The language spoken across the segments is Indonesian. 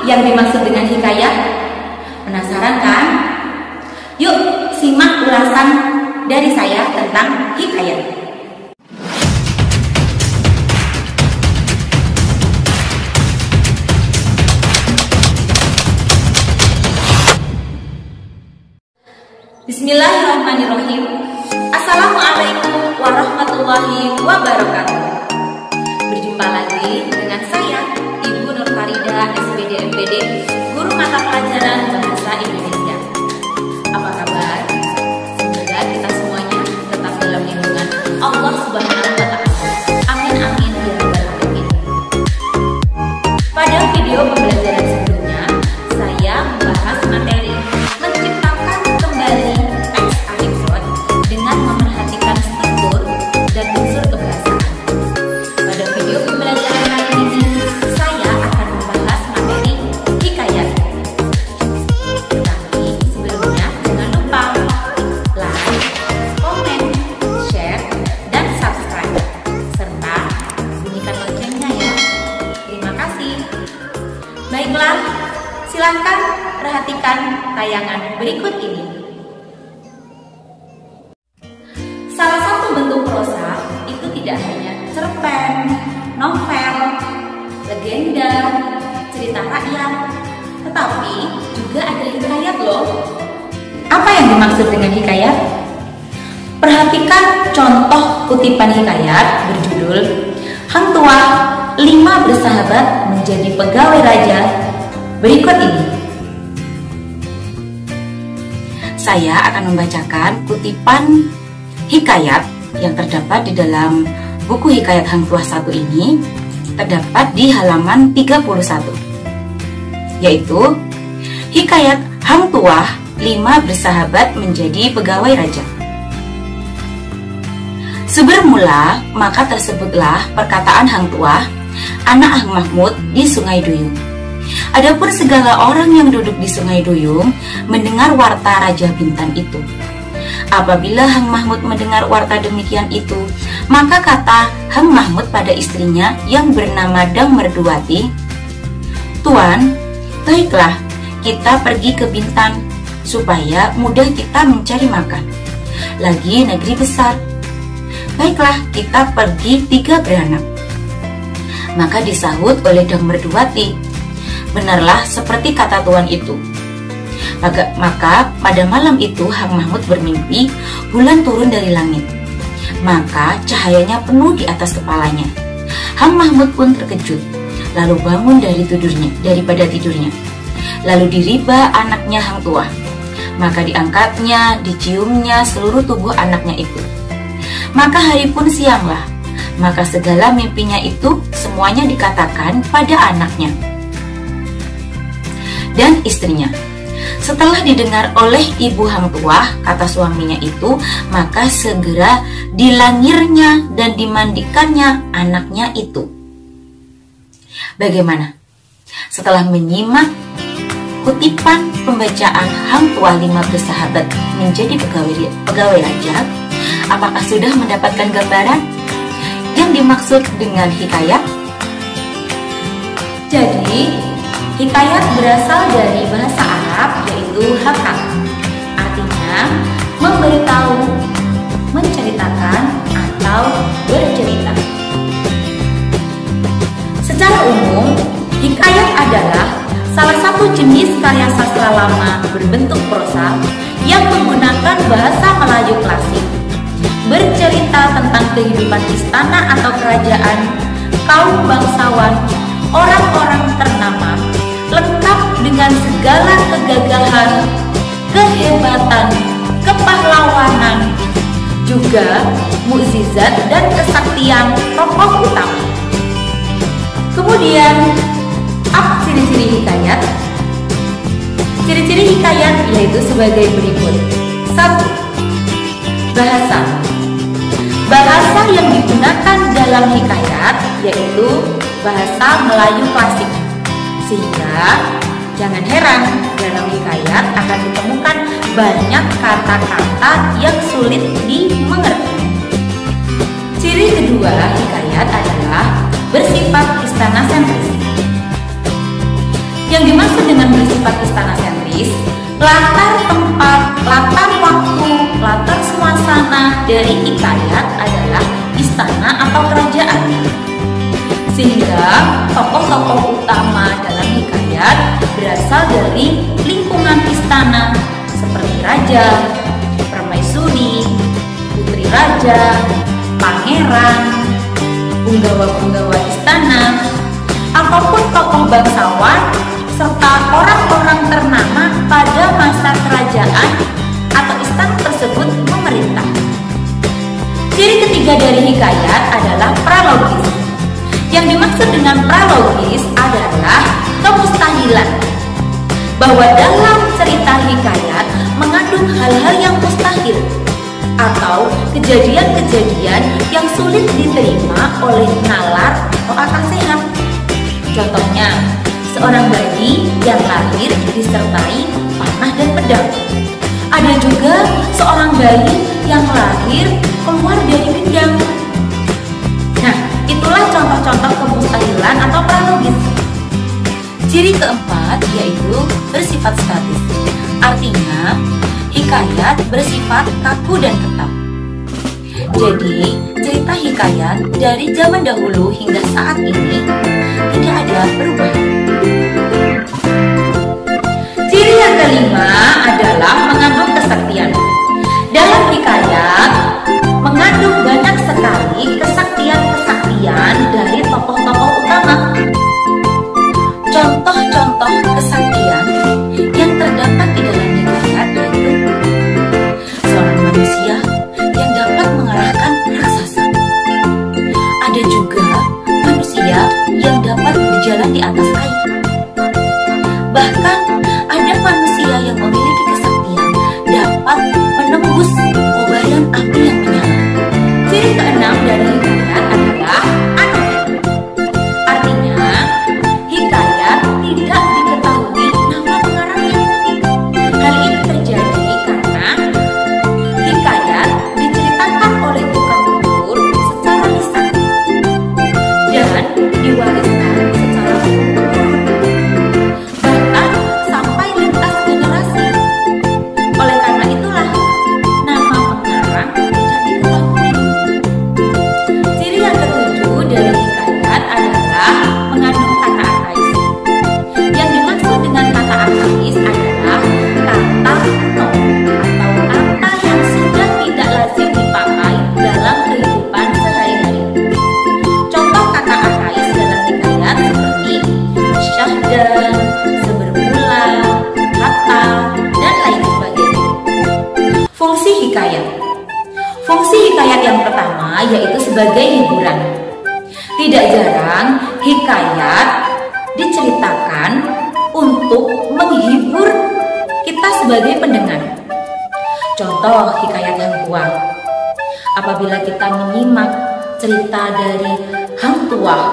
yang dimaksud dengan hikayat? Penasaran kan? Yuk simak ulasan dari saya tentang hikayat. Bismillahirrahmanirrahim. Assalamualaikum warahmatullahi wabarakatuh. Berjumpa lagi dengan saya, Ibu Nur Farida, SPD MPD, Guru Mata Pelajaran Bahasa Indonesia. Apa kabar? Semoga kita semuanya tetap dalam lindungan Allah Subhanahu wa Ta'ala. Amin amin ya rabbal alamin. Pada video pembelajaran sebelumnya, saya membahas materi menciptakan kembali teks Al-Iqra dengan memerhatikan struktur dan unsur kebahasaan. Pada video pembelajaran kali ini, saya akan membahas materi hikayat. Tapi sebelumnya, jangan lupa like, komen, share, dan subscribe, serta bunyikan loncengnya ya. Terima kasih. Baiklah, silakan perhatikan tayangan berikut ini. Salah satu bentuk prosa itu tidak hanya cerpen, novel, legenda, cerita rakyat, tetapi juga ada hikayat loh. Apa yang dimaksud dengan hikayat? Perhatikan contoh kutipan hikayat berjudul Hang Tuah 5 bersahabat menjadi pegawai raja berikut ini. Saya akan membacakan kutipan hikayat yang terdapat di dalam buku hikayat Hang Tuah 1 ini, terdapat di halaman 31, yaitu hikayat Hang Tuah 5 bersahabat menjadi pegawai raja. Sebermula maka tersebutlah perkataan Hang Tuah, anak Hang Mahmud di Sungai Duyung. Adapun segala orang yang duduk di Sungai Duyung mendengar warta Raja Bintan itu. Apabila Hang Mahmud mendengar warta demikian itu, maka kata Hang Mahmud pada istrinya yang bernama Dang Merduati, "Tuan, baiklah kita pergi ke Bintan supaya mudah kita mencari makan. Lagi negeri besar. Baiklah kita pergi 3 beranak." Maka disahut oleh Dang Merduati, "Benarlah seperti kata tuan itu." Maka pada malam itu Hang Mahmud bermimpi bulan turun dari langit. Maka cahayanya penuh di atas kepalanya. Hang Mahmud pun terkejut, lalu bangun daripada tidurnya. Lalu diriba anaknya Hang Tuah. Maka diangkatnya, diciumnya seluruh tubuh anaknya itu. Maka hari pun sianglah. Maka segala mimpinya itu semuanya dikatakan pada anaknya dan istrinya. Setelah didengar oleh ibu Hang Tuah kata suaminya itu, maka segera dilangirnya dan dimandikannya anaknya itu. Bagaimana? Setelah menyimak kutipan pembacaan Hang Tuah 5 bersahabat menjadi pegawai raja, apakah sudah mendapatkan gambaran yang dimaksud dengan hikayat? Jadi, hikayat berasal dari bahasa Arab yaitu haka, artinya memberitahu, menceritakan, atau bercerita. Secara umum, hikayat adalah salah satu jenis karya sastra lama berbentuk prosa yang menggunakan bahasa Melayu klasik, bercerita tentang kehidupan istana atau kerajaan, kaum bangsawan, orang-orang ternama, lengkap dengan segala kegagahan, kehebatan, kepahlawanan, juga mukjizat dan kesaktian tokoh utama. Kemudian, apa ciri-ciri hikayat? Ciri-ciri hikayat yaitu sebagai berikut. 1. Bahasa. Bahasa yang digunakan dalam hikayat yaitu bahasa Melayu klasik. Sehingga jangan heran dalam hikayat akan ditemukan banyak kata-kata yang sulit dimengerti. Ciri kedua hikayat adalah bersifat istana sentris. Yang dimaksud dengan bersifat istana sentris, latar tempat, latar waktu, latar suasana dari hikayat adalah istana atau kerajaan. Sehingga tokoh-tokoh utama dalam hikayat berasal dari lingkungan istana seperti raja, permaisuri, putri raja, pangeran, punggawa-punggawa istana, ataupun tokoh bangsawan serta orang-orang ternama pada masa kerajaan atau istana tersebut memerintah. Ciri ketiga dari hikayat adalah pralogis. Yang dimaksud dengan pralogis adalah kemustahilan, bahwa dalam cerita hikayat mengandung hal-hal yang mustahil atau kejadian-kejadian yang sulit diterima oleh nalar atau akal sehat. Contohnya, seorang bayi yang lahir disertai panah dan pedang. Ada juga seorang bayi yang lahir keluar dari gendang. Nah, itulah contoh-contoh kemustahilan atau pralogis. Ciri keempat yaitu bersifat statis. Artinya, hikayat bersifat kaku dan tetap. Jadi, cerita hikayat dari zaman dahulu hingga saat ini tidak ada perubahan. Ciri yang kelima adalah mengandung kesaktian. Dalam hikayat mengandung banyak sekali kesaktian-kesaktian dari tokoh-tokoh utama. Contoh-contoh kesaktian yang terdapat di dalam hikayat yaitu seorang manusia yang dapat mengalahkan raksasa. Ada juga manusia yang dapat berjalan di atas air. Bahkan ada manusia yang memiliki kesaktian dapat menembus kobaran api yang menyala. Ciri keenam dari hikayat adalah anonim. Artinya, hikayat tidak diketahui nama pengarangnya. Hal ini terjadi karena hikayat diceritakan oleh tukang tutur secara lisan dan diwariskan secara turun-temurun, bahkan sampai lintas generasi. Oleh karena itulah nama pengarang tidak diketahui. Ciri yang ketujuh dari hikayat adalah mengandung kata arkais. Yang dimaksud dengan kata arkais adalah kata kuno atau kata yang sudah tidak lazim dipakai dalam kehidupan sehari-hari. Contoh kata arkais dalam hikayat seperti syahdan, sebermula, hatta, dan lain sebagainya. Fungsi hikayat. Fungsi hikayat yang pertama yaitu sebagai hiburan. Tidak jarang hikayat diceritakan untuk menghibur kita sebagai pendengar. Contoh hikayat Hang Tuah. Apabila kita menyimak cerita dari Hang Tuah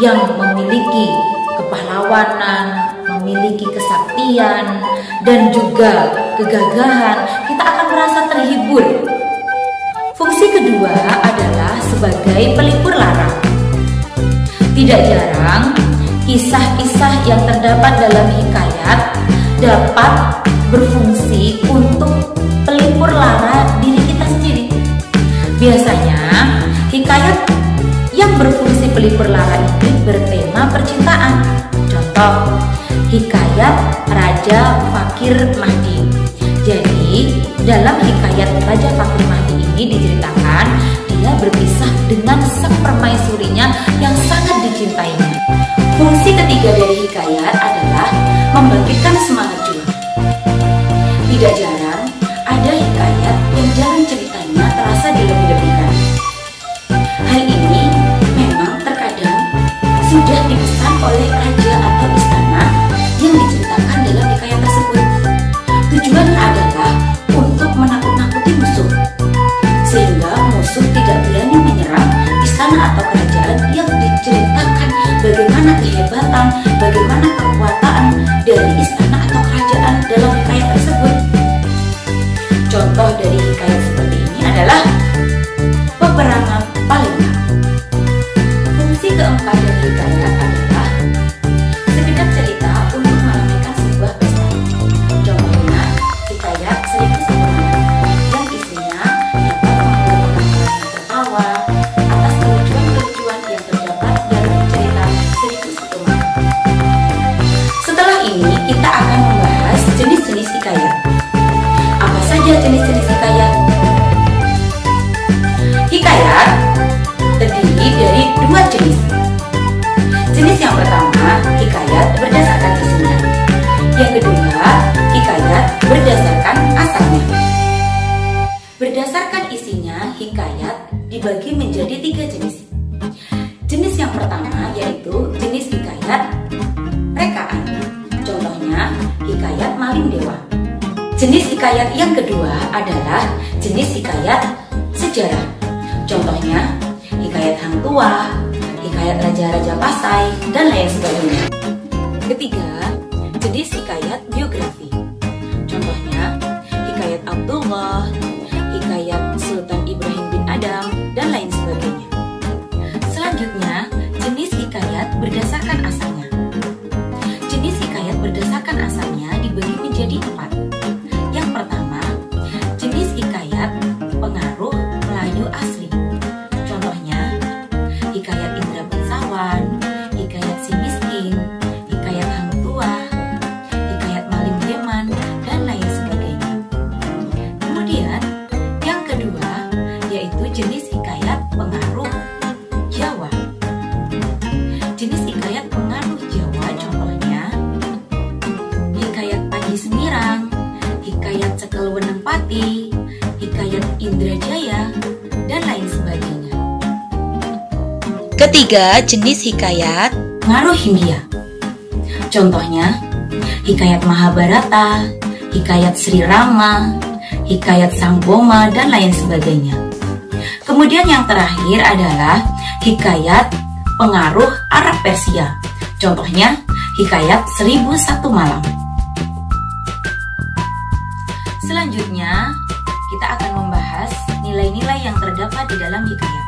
yang memiliki kepahlawanan, memiliki kesaktian, dan juga kegagahan, kita akan merasa terhibur. Fungsi kedua adalah sebagai pelipur lara. Tidak jarang kisah-kisah yang terdapat dalam hikayat dapat berfungsi untuk pelipur lara diri kita sendiri. Biasanya hikayat yang berfungsi pelipur lara ini bertema percintaan. Contoh, hikayat Raja Fakir Mahdi. Jadi, dalam hikayat Raja Fakir Mahdi ini diceritakan dia berpisah dengan sang permaisurinya yang sangat dicintainya. Fungsi ketiga dari hikayat adalah membangkitkan semangat juang. Tidak jarang ada hikayat yang jalan ceritanya terasa dilebih-lebihkan. Hal ini memang terkadang sudah dipesan oleh raja atau istana yang diceritakan dalam hikayat tersebut. Tujuannya adalah untuk menakut-nakuti musuh, sehingga musuh tidak berani menyerang istana atau kerajaan yang diceritakan bagaimana kehebatan, bagaimana kekuatan dari istana atau kerajaan dalam hikayat tersebut. Contoh dari hikayat seperti ini adalah peperangan Palembang. Fungsi keempat dari hikayat adalah sekedar cerita untuk jenis-jenis hikayat. Hikayat terdiri dari dua jenis. Jenis yang pertama, hikayat berdasarkan isinya. Yang kedua, hikayat berdasarkan asalnya. Berdasarkan isinya, hikayat dibagi menjadi 3 jenis. Jenis yang pertama yaitu jenis hikayat rekaan. Contohnya, hikayat Maling Dewa. Jenis hikayat yang kedua adalah jenis hikayat sejarah. Contohnya, hikayat Hang Tuah, hikayat Raja-Raja Pasai, dan lain sebagainya. Ketiga, jenis hikayat biografi. Contohnya, hikayat Abdullah, hikayat Sultan Ibrahim bin Adam, dan lain sebagainya. Selanjutnya, jenis hikayat berdasarkan asalnya. Jenis hikayat berdasarkan asalnya dibagi menjadi 4. Yang pertama, jenis hikayat pengaruh Melayu asli. Contohnya, hikayat Indra Bangsawan, hikayat Si Miskin, hikayat Hang Tuah, hikayat Maling Deman, dan lain sebagainya. Kemudian, yang kedua yaitu jenis hikayat pengaruh Jawa. Jenis hikayat pengaruh Jawa contohnya hikayat Panji Semirang, hikayat Cekel Weneng Pati, hikayat Indrajaya, dan lain sebagainya. Ketiga, jenis hikayat pengaruh Hindia. Contohnya hikayat Mahabharata, hikayat Sri Rama, hikayat Sang Boma, dan lain sebagainya. Kemudian yang terakhir adalah hikayat pengaruh Arab Persia. Contohnya hikayat 1001 Malam. Selanjutnya, kita akan membahas nilai-nilai yang terdapat di dalam hikayat.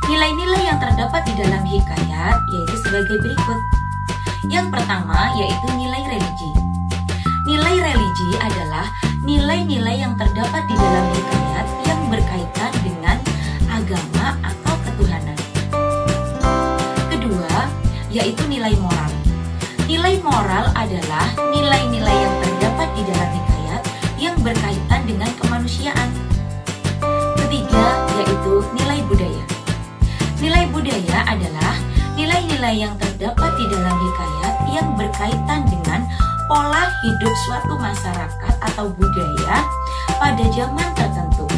Nilai-nilai yang terdapat di dalam hikayat yaitu sebagai berikut. Yang pertama yaitu nilai religi. Nilai religi adalah nilai-nilai yang terdapat di dalam hikayat yang berkaitan dengan agama atau ketuhanan. Kedua, yaitu nilai moral. Nilai moral adalah nilai-nilai yang terdapat di dalam hikayat yang berkaitan dengan kemanusiaan. Ketiga, yaitu nilai budaya. Nilai budaya adalah nilai-nilai yang terdapat di dalam hikayat yang berkaitan dengan pola hidup suatu masyarakat atau budaya pada zaman tertentu.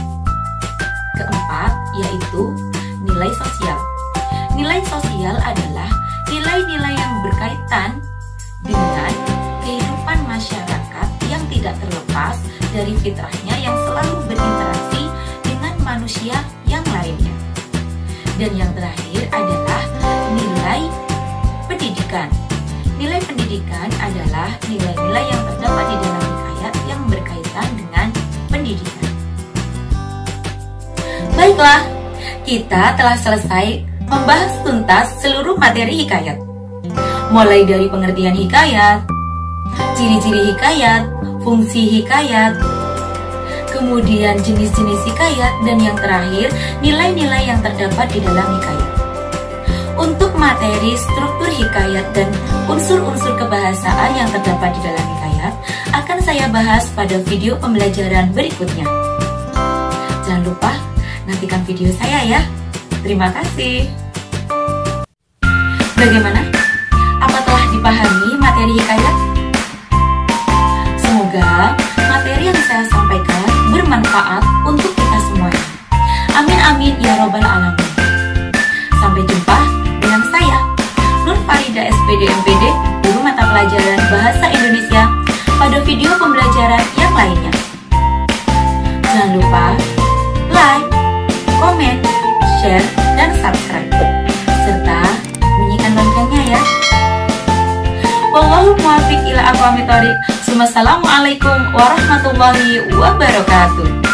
Keempat, yaitu nilai sosial. Nilai sosial adalah nilai-nilai yang berkaitan dengan kehidupan masyarakat yang tidak terlepas dari fitrahnya yang selalu berinteraksi dengan manusia yang lainnya. Dan yang terakhir adalah nilai pendidikan. Nilai pendidikan adalah nilai-nilai yang terdapat di dalam hikayat yang berkaitan dengan pendidikan. Baiklah, kita telah selesai membahas tuntas seluruh materi hikayat. Mulai dari pengertian hikayat, ciri-ciri hikayat, fungsi hikayat, kemudian jenis-jenis hikayat, dan yang terakhir nilai-nilai yang terdapat di dalam hikayat. Untuk materi struktur hikayat dan unsur-unsur kebahasaan yang terdapat di dalam hikayat akan saya bahas pada video pembelajaran berikutnya. Jangan lupa nantikan video saya ya. Terima kasih. Bagaimana? Apa telah dipahami materi hikayat? Semoga materi yang saya sampaikan bermanfaat untuk kita semuanya. Amin amin ya robbal alamin. Sampai jumpa dengan saya, Nur Farida SPD MPD, guru mata pelajaran Bahasa Indonesia, pada video pembelajaran yang lainnya. Jangan lupa like, komen, share, dan subscribe, serta bunyikan loncengnya ya. Wallahu muwaffiq ila aqwamit thoriq. Wassalamualaikum warahmatullahi wabarakatuh.